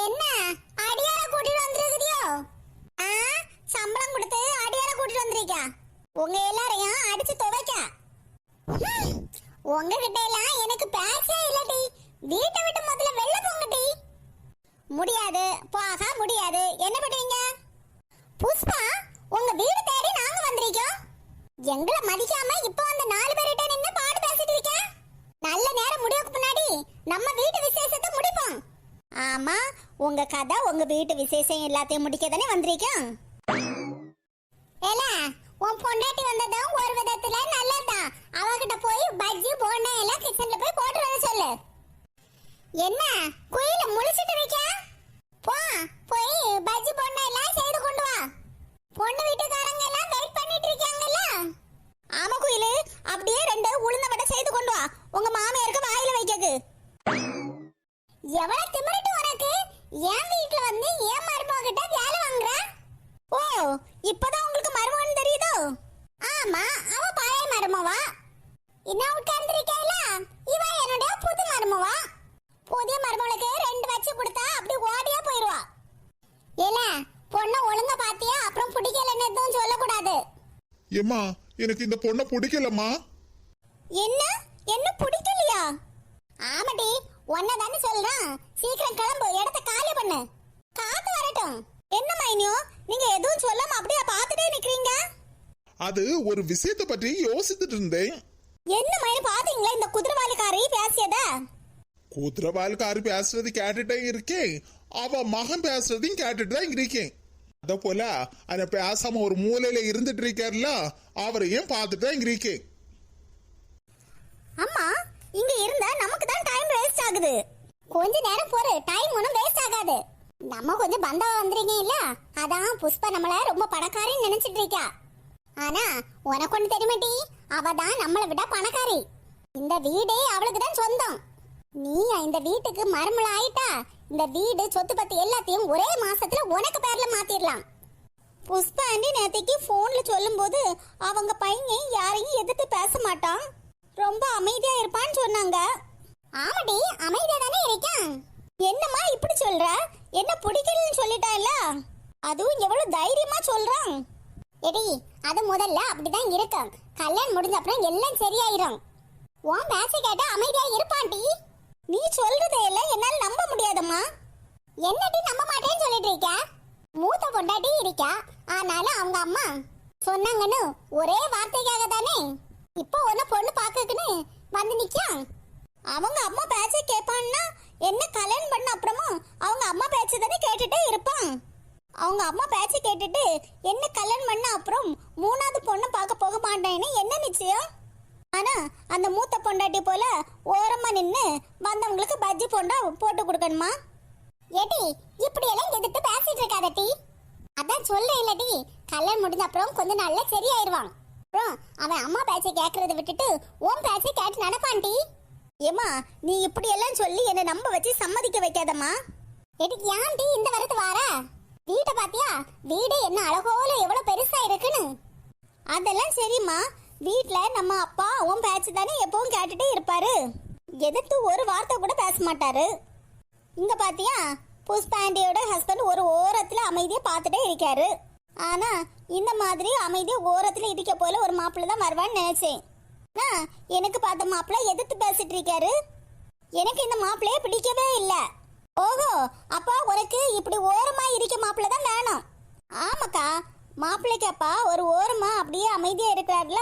என்ன அடியார கூட்டிட்டு வந்திருக்கியோ? சம்பளம் கொடுத்து அடியார கூட்டிட்டு வந்திருக்கா? உங்க எல்லாரையும் அடிச்சு துவைக்க. உங்ககிட்ட எல்லாம் எனக்கு பேசே இல்லடி. வீட்டை விட்டு முதல்ல வெளில போங்கடி. முடியாது, போக முடியாது. என்ன பண்ணுவீங்க? புஷ்பா, உங்க வீடு தேடி நாங்க வந்திருக்கோம். எங்களை மதிக்காம இப்போ அந்த 4 பேர்கிட்ட நின்னு பாடு பேசிட்டு இருக்க. நல்ல நேரம் முடிவுக்கு முன்னாடி நம்ம வீட்டு விசேஷத்தை முடிப்போம். ஆமா, உங்க கதை உங்க வீட்டு விசேஷம் எல்லாத்தையும் முடிக்க தானே வந்திருக்கோம். ஏல, உன் பொண்டாட்டி வந்ததும் ஒரு விதத்துல நல்லதுதான். அவகிட்ட போய் பஜ்ஜி போண்டா எல்லாம் கிச்சன்ல போய் போட்டு வர சொல்லு. என்ன குயில முழிச்சிட்டு இருக்க? போய் பஜ்ஜி போண்டா எல்லாம் செய்து கொண்டு வா. பொண்ணு வீட்டுக்காரங்க எல்லாம் வெயிட் பண்ணிட்டு இருக்காங்கல்ல. ஆமா குயிலு, அப்படியே 2 உளுந்த வடை செய்து கொண்டு வா. உங்க மாமியாருக்கு வாயில வைக்கக்கு. எவ்வளவு திமிரட்டு உனக்கு? என் வீட்டுல வந்து ஏன் மருமகிட்ட வேலை வாங்குற? ஓ, இப்பதான் உங்களுக்கு மருமகன் தெரியுதோ? ஆமா, அவ பழைய மருமவா. இன்னும் உட்கார்ந்துருக்கேல, இவ என்னோட புது மருமவா. புதிய மருமகளுக்கு 2 வச்சு கொடுத்தா அப்படி ஓடியா போயிருவா. ஏல, பொண்ணை ஒழுங்கா பாத்தியா? அப்புறம் பிடிக்கலன்னு எதுவும் சொல்லக்கூடாது. ஏம்மா, எனக்கு இந்த பொண்ணை பிடிக்கலம்மா. என்ன பிடிக்கலையா? ஆமாடி, ஒன்னதானே சொல்றான். சீக்கிரம் கிளம்பு, இடத்த காலி பண்ணு. காத்து வரட்டும். என்ன மைனியோ, நீங்க எதுவும் சொல்லாம அப்படியே பாத்துட்டே நிக்கிறீங்க? அது ஒரு விஷயத்தை பற்றி யோசித்துட்டு இருந்தேன். என்ன மைனி, பாத்தீங்களா இந்த குதிரவாலிக்காரி பேசியத? குதிரவாலுக்காரி பேசுறது கேட்டுட்டே இருக்கேன். அவ மகன் பேசுறதையும் கேட்டுட்டு தான் இருக்கேன். அத போல அந்த பேசாம ஒரு மூலையில இருந்துட்டு இருக்காருல, அவரையும் பார்த்துட்டு தான் இருக்கேன். அம்மா, இங்க இருந்தா நமக்கு தான் டைம் வேஸ்ட் ஆகுது. கொஞ்ச நேரம் போற டைம் ஒன்னும் வேஸ்ட் ஆகாது. நம்ம கொஞ்சம் பந்தவா வந்திருக்கீங்க இல்ல, அதான் புஷ்பா நம்மள ரொம்ப பணக்காரின்னு நினைச்சிட்டு இருக்கா. ஆனா உனக்கு ஒண்ணு தெரியுமாட்டி, அவ தான் நம்மளை விட பணக்காரி. இந்த வீடே அவளுக்கு தான் சொந்தம். நீ இந்த வீட்டுக்கு மருமகள் ஆயிட்டா, இந்த வீடு சொத்து பத்தி எல்லாத்தையும் ஒரே மாசத்துல உனக்கு பேர்ல மாத்திரலாம். புஷ்பா ஆண்டி நேத்தைக்கு போன்ல சொல்லும் போது அவங்க பையன் யாரையும் எதிர்த்து பேச மாட்டான், ரொம்ப அமைதியா இருப்பான்னு சொன்னாங்க. ஆமாடி, அமைதியா தானே இருக்கான். என்னம்மா இப்படி சொல்ற? என்ன பிடிக்கலன்னு சொல்லிட்டால, அதுவும் எவ்வளவு தைரியமா சொல்றான். எடி, அது முதல்ல அப்படிதான் இருக்கும். கல்யாணம் முடிஞ்ச அப்புறம் எல்லாம் சரியாயிரும். உன் பேச்ச கேட்டா அமைதியா இருப்பான்டி. நீ சொல்றதே எல்லாம் என்னால நம்ப முடியாதம்மா. என்னடி நம்ப மாட்டேன்னு சொல்லிட்டு இருக்க? மூத்த பொண்டாட்டி இருக்கா, ஆனாலும் அவங்க அம்மா சொன்னாங்கன்னு ஒரே வார்த்தைக்காக தானே இப்போ உன்ன பொண்ணு பாக்குன்னு வந்து நிக்கான். அவங்க அம்மா பேச்ச கேட்பான்னா என்ன கல்யாணம் பண்ண அப்புறமா அவங்க அம்மா பேச்ச தானே கேட்டுட்டே இருப்பான். அவங்க அம்மா பேச்ச கேட்டுட்டு என்ன கல்யாணம் பண்ண அப்புறம் 3வது பொண்ணு பார்க்க போக மாட்டேன்னு என்ன நிச்சயம்? ஆனா அந்த மூத்த பொண்டாட்டி போல ஓரமா நின்னு வந்தவங்களுக்கு பஜ்ஜி போண்டா போட்டு கொடுக்கணுமா? ஏடி, இப்படி எல்லாம் எதிர்த்து பேசிட்டு இருக்காதடி. அதான் சொல்றேன் இல்லடி, கல்யாணம் முடிஞ்ச அப்புறம் கொஞ்ச நாள்ல சரியாயிருவான். அப்புறம் அவன் அம்மா பேச்சை கேட்கறத விட்டுட்டு உன் பேச்சை கேட்டு நடப்பான்டி. ஏமா, நீ இப்படி எல்லாம் சொல்லி என்ன நம்ப வச்சு சம்மதிக்க வைக்காதம்மா. எதுக்கு ஏன்டி இந்த வரத்து வார? வீட்டை பாத்தியா? வீடு என்ன அழகோல எவ்வளவு பெருசா இருக்குன்னு. அதெல்லாம் சரிம்மா, வீட்டுல நம்ம அப்பா உன் பேச்சு தானே எப்பவும் கேட்டுட்டே இருப்பாரு. எதிர்த்து ஒரு வார்த்தை கூட பேச மாட்டாரு. இங்க பாத்தியா, புஷ்பா ஆண்டியோட ஹஸ்பண்ட் ஒரு ஓரத்துல அமைதியா பாத்துட்டே இருக்காரு. ஆனா இந்த மாதிரி அமைதியா ஓரத்துல இருக்க போல ஒரு மாப்பிள்ள தான் வருவான்னு நினைச்சேன். எனக்கு பார்த்த மாப்பிள்ள எதிர்த்து பேசிட்டு இருக்காரு. எனக்கு இந்த மாப்பிள்ளையே பிடிக்கவே இல்லை. ஓஹோ, அப்பா உனக்கு இப்படி ஓரமா இருக்க மாப்பிள்ள தான் வேணும். ஆமாக்கா, மாப்பிள்ளைக்கு அப்பா ஒரு ஓரமா அப்படியே அமைதியா இருக்கிறாருல,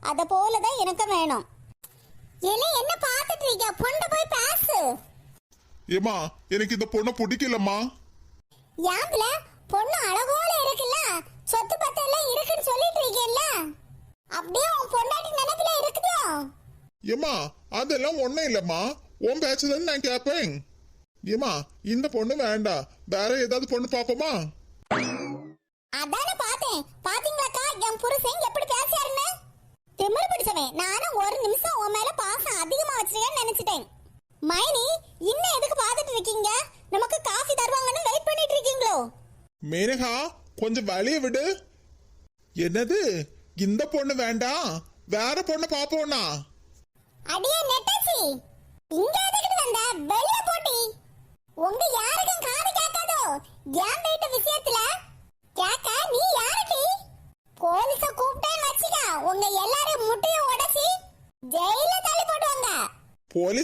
அத போலதான் எனக்கு வேணும். என்ன பார்த்துட்டு இருக்க? பொண்ணு போய் பேசு. ஏமா, எனக்கு இந்த பொண்ணை பிடிக்கலம்மா. யாம்ல, பொண்ணு அழகோல இருக்குல்ல, சொத்து பத்து எல்லாம் இருக்குன்னு சொல்லிட்டு இருக்கேன்ல, அப்படியே உன் பொண்டாட்டி நினைப்புல இருக்குதோ? ஏமா, அதெல்லாம் ஒண்ணும் இல்லம்மா. உன் பேச்சு தானே நான் கேட்பேன். ஏமா, இந்த பொண்ணு வேண்டாம், வேற ஏதாவது பொண்ணு பாப்போமா? அதானே பார்த்தேன். பாத்தீங்களாக்கா என் புருஷன் எப்படி பேசியாருன்னு? திமிரு பிடிச்சவன். நானும் ஒரு நிமிஷம் உன் மேல பாசம் அதிகமா வச்சிருக்கேன்னு நினைச்சிட்டேன். மைனி, இன்னும் எதுக்கு பாத்துட்டு இருக்கீங்க? நமக்கு காஃபி தருவாங்கன்னு வெயிட் பண்ணிட்டு இருக்கீங்களோ? மேனகா, கொஞ்சம் வழிய விடு. என்னது, இந்த பொண்ணு வேண்டாம், வேற பொண்ணு பாப்போம்னா? அடியே நெட்டச்சி, இங்க எதுக்கு வந்த? வெளிய போட்டி. உங்க யாருக்கும் காது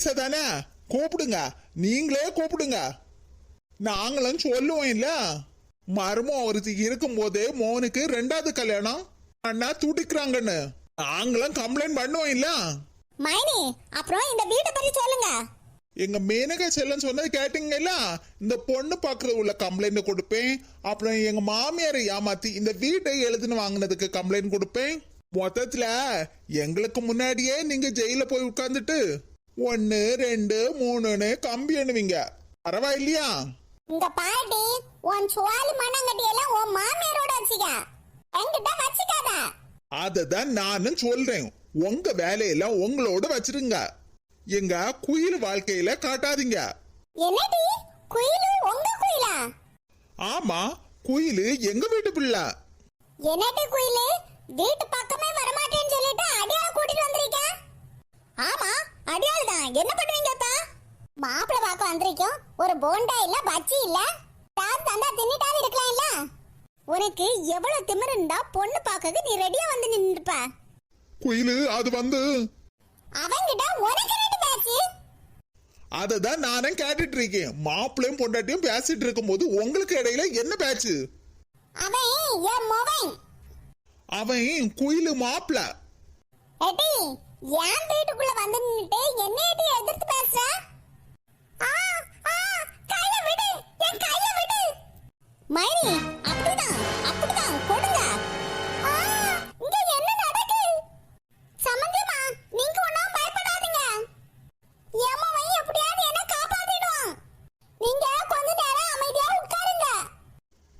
கணேச தானே கூப்பிடுங்க, நீங்களே கூப்பிடுங்க. நாங்களும் சொல்லுவோம் இல்ல, மருமம் ஒருத்திக்கு இருக்கும் போதே மோனுக்கு 2வது கல்யாணம் அண்ணா துடிக்கிறாங்கன்னு நாங்களும் கம்ப்ளைண்ட் பண்ணுவோம் இல்ல. மைனி அப்புறம் இந்த வீட்டை பத்தி சொல்லுங்க. எங்க மேனகா செல்லம் சொன்னது கேட்டீங்கல்ல, இந்த பொண்ணு பாக்குறது உள்ள கம்ப்ளைண்ட் கொடுப்பேன். அப்புறம் எங்க மாமியாரை ஏமாத்தி இந்த வீட்டை எழுதுன்னு வாங்கினதுக்கு கம்ப்ளைண்ட் கொடுப்பேன். மொத்தத்துல எங்களுக்கு முன்னாடியே நீங்க ஜெயில போய் உட்கார்ந்துட்டு 1 2 3ன்னு கம்பி எண்ணுவீங்க, பரவாயில்லையா? இங்க பாட்டி உன் சுவாலி மண்ணங்கட்டி எல்லாம் உன் மாமியாரோட வச்சுக்க, என்கிட்ட வச்சுக்காத. அததான் நானும் சொல்றேன், உங்க வேலையெல்லாம் உங்களோட வச்சிருங்க, எங்க குயில் வாழ்க்கையில காட்டாதீங்க. என்னடி குயிலு உங்க குயிலா? ஆமா, குயில் எங்க வீட்டு பிள்ளை. என்னடி குயிலு வீட்டு பக்கமே வரமாட்டேன்னு சொல்லிட்டு அடியாள கூட்டிட்டு வந்திருக்க? ஆமா அடியாள் தான். என்ன பண்ணுவீங்க அப்பா? மாப்பிள பார்க்க வந்திருக்கோம், ஒரு போண்டா இல்ல பஜ்ஜி இல்ல தாஸ் தந்தா தின்னிட்டாவே இருக்கலாம் இல்ல. உனக்கு எவ்வளவு திமிரு இருந்தா பொண்ணு பார்க்க நீ ரெடியா வந்து நின்னுப்ப. குயில் அது வந்து அவங்கிட்ட உனக்கு ரெடி பேச்சு. அததான் நானும் கேட்டுட்டு இருக்கேன். மாப்பிளையும் பொண்டாட்டியும் பேசிட்டு இருக்கும் போது உங்களுக்கு இடையில என்ன பேச்சு? அவன் என் மொவன். அவன் குயில் மாப்பிள. ஏடி என் வீட்டுக்குள்ள வந்து நின்னுட்டு என்னையடி எதிர்த்து பேசுற? கைய விடு, என் கைய விடு. மைனி அப்படிதான் கொடுங்க. இங்க என்ன நடக்கு? சம்பந்தியமா நீங்க ஒண்ணும் பயப்படாதீங்க, ஏமாவை எப்படியாவது என்ன காப்பாத்திடுவான். நீங்க கொஞ்ச நேரம் அமைதியா உட்காருங்க.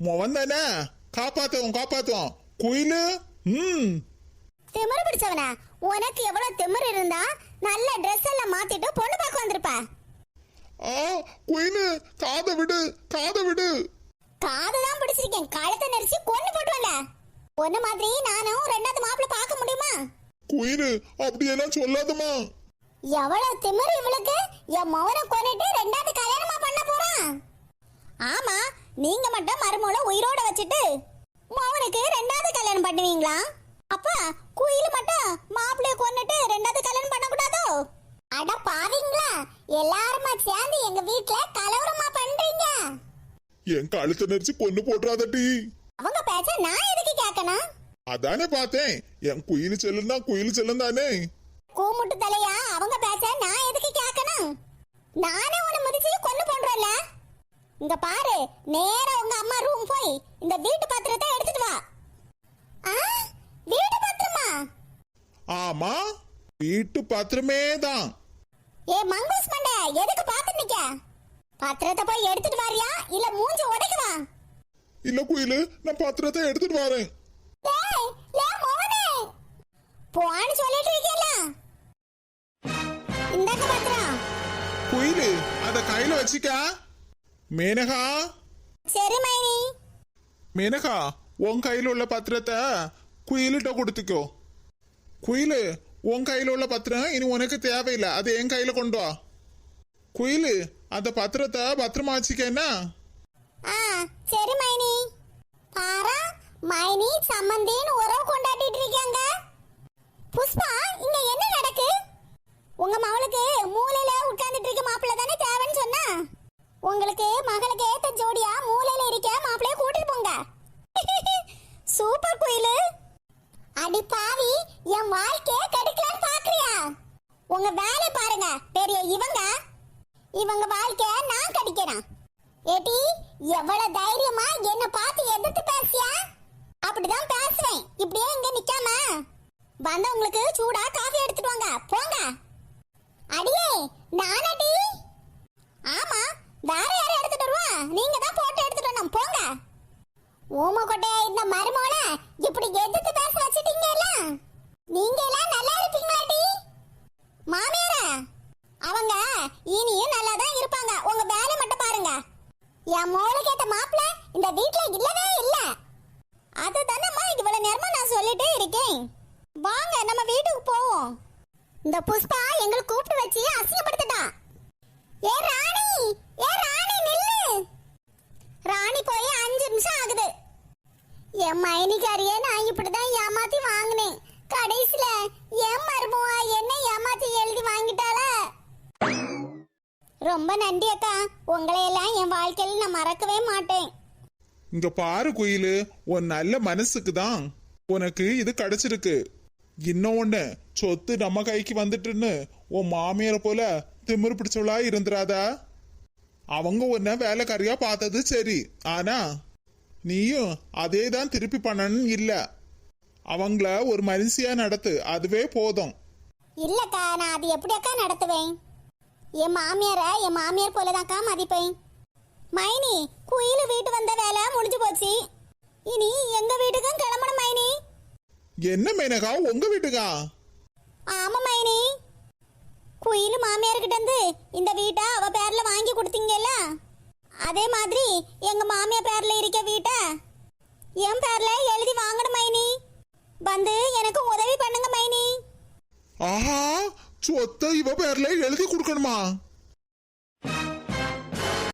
மொவன் தானே, காப்பாத்துவோம். குயிலு திமிரு பிடிச்சவனா, உனக்கு எவ்வளவு திமிரு இருந்தா நல்ல ட்ரெஸ் எல்லாம் மாத்திட்டு பொண்ணு பார்க்க வந்திருப்ப. குயிலு காதை விடு. காதுதான் பிடிச்சிருக்கேன், கழுத்தை நெரிச்சு கொண்டு போட்டுவல. பொண்ணு மாதிரி நானும் 2வது மாப்பிள்ள பார்க்க முடியுமா? குயிலு அப்படியெல்லாம் சொல்லாதமா. எவ்வளவு திமிரு இவளுக்கு! என் மௌன கொன்னிட்டு 2வது கல்யாணமா பண்ண போறான். ஆமா, நீங்க மட்டும் மருமோள உயிரோட வச்சுட்டு மௌனுக்கு 2வது கல்யாணம் பண்ணுவீங்களா? அப்ப குயில் மட்டும் மாப்பிள்ளைய கொன்னிட்டு 2வது கல்யாணம் பண்ண கூடாதோ? அட பாவீங்களா, எல்லாருமா சேர்ந்து எங்க வீட்ல கலவரமா பண்றீங்க. என் கழுத்தை நெரிச்சு கொண்டு போட்டுறாதட்டி. அவங்க பேச்ச நான் எதுக்கு கேட்கணும்? அதானே பார்த்தேன், என் குயில் செல்லும் தானே. கூமுட்டு தலையா, அவங்க பேச்ச நான் எதுக்கு கேட்கணும்? நானே உன்னை மிதிச்சு கொண்டு போன்றல. இங்க பாரு, நேரா உங்க அம்மா ரூம் போய் இந்த வீட்டு பத்திரத்தை எடுத்துட்டு வா. வீட்டு பத்திரமா? ஆமா, வீட்டு பத்திரமே தான். ஏ மங்கூஸ் மண்டை, எதுக்கு பாத்து நிக்க? பத்திரத்தை போய் எடுத்துட்டு வாரியா இல்ல மூஞ்சி உடைக்கவா? இல்ல குயிலு, நான் பத்திரத்தை எடுத்துட்டு வரேன். டேய் லே மோனே, போன்னு சொல்லிட்டு இருக்கேல. இந்தக்க பத்திரம். குயிலு அத கையில வச்சுக்க. மேனகா. சரி மைனி. மேனகா, உன் கையில உள்ள பத்திரத்தை குயிலிட்ட கொடுத்துக்கோ. குயிலு, உன் கையில உள்ள பத்திரம் இனி உனக்கு தேவையில்லை, அது என் கையில கொண்டு வா. குயிலு, அந்த பத்திரத்தை பத்திரமா வச்சுக்கன்னா. சரி மைனி. பாரா, மைனி சம்மந்தின்னு உறவு கொண்டாடிட்டு இருக்காங்க. புஷ்பா, இங்க என்ன நடக்கு? உங்க மகளுக்கு மூலையில உட்கார்ந்துட்டு இருக்க மாப்பிள்ளை தானே தேவைன்னு சொன்னா? உங்களுக்கு மகளுக்கு ஏத்த ஜோடியா மூலையில இருக்க மாப்பிள்ளைய கூட்டிட்டு போங்க. சூப்பர் குயிலு. அடி பாவி, என் வாழ்க்கைய கெடுக்கலான்னு பாக்குறியா? உங்க வேலை பாருங்க. பெரிய இவங்க வாழ்க்கைய நான் கடிக்கிறேன். ஏடி, எவ்வளவு தைரியமா என்ன பார்த்து எதிர்த்து பேசியா? அப்படிதான் பேசுவேன். இப்படியே இங்க நிக்காம வந்தவங்களுக்கு சூடா காஃபி எடுத்துட்டு வாங்க, போங்க. அடியே நானடி. ஆமா, வேற யாரும் எடுத்துட்டு வருவா? நீங்க தான் போட்டு எடுத்துட்டு வரணும், போங்க. ஓம கொட்டையா இந்த மருமோள இப்படி எதிர்த்து பேச வச்சிட்டீங்கல்ல, நீங்க எல்லாம் நல்லா இருப்பீங்களாடி? மாமியாரா, அவங்க இனியும் நல்லா தான் இருப்பாங்க. உங்க வேலை மட்டும் பாருங்க. என் மோளுக்கு ஏத்த மாப்பிள்ள இந்த வீட்ல இல்லவே இல்ல. அதுதானம்மா இவ்வளவு நேரமா நான் சொல்லிட்டே இருக்கேன். வாங்க நம்ம வீட்டுக்கு போவோம். இந்த புஷ்பா எங்களை கூப்பிட்டு வச்சு அசிங்கப்படுத்திட்டா. ஏ ராணி நில்லு. ராணி போய் 5 நிமிஷம் ஆகுது. என் மைனிக்காரியே நான் இப்படிதான் ஏமாத்தி வாங்கினேன். கடைசியில என் மருமவா என்ன ஏமாத்தி எழுதி வாங்கிட்டாள. ரொம்ப நன்றி அக்கா, உங்களை எல்லாம் என் வாழ்க்கையில் நான் மறக்கவே மாட்டேன். இங்க பாரு குயிலு, உன் நல்ல மனசுக்கு தான் உனக்கு இது கிடைச்சிருக்கு. இன்னும் ஒண்ணு, சொத்து நம்ம கைக்கு வந்துட்டுன்னு உன் மாமியார போல திமிரு பிடிச்சவளா இருந்துராதா. அவங்க உன்ன வேலைக்காரியா பார்த்தது சரி, ஆனா நீயும் அதே தான் திருப்பி பண்ணணும் இல்ல. அவங்கள ஒரு மனுஷியா நடத்து, அதுவே போதும். இல்லக்கா, நான் அது எப்படி அக்கா நடத்துவேன்? என் மாமியார் போலதான்க்கா மதிப்பேன். மைனி, குயிலு வீட்டு வந்த வேலை முடிஞ்சு போச்சு. இனி எங்க வீட்டுக்கும் கிளம்பணும் மைனி. என்ன மேனகா, உங்க வீட்டுக்கா? ஆமா மைனி, குயிலு மாமியார்கிட்ட இருந்து இந்த வீட்டை அவ பேர்ல வாங்கி கொடுத்தீங்கல்ல, அதே மாதிரி எங்க மாமியார் பேர்ல இருக்க வீட்டை என் பேர்ல எழுதி வாங்கணும் மைனி. வந்து எனக்கு உதவி பண்ணுங்க மைனி. ஆஹா, சொத்தை இவ பேர்ல எழுதி கொடுக்கணுமா?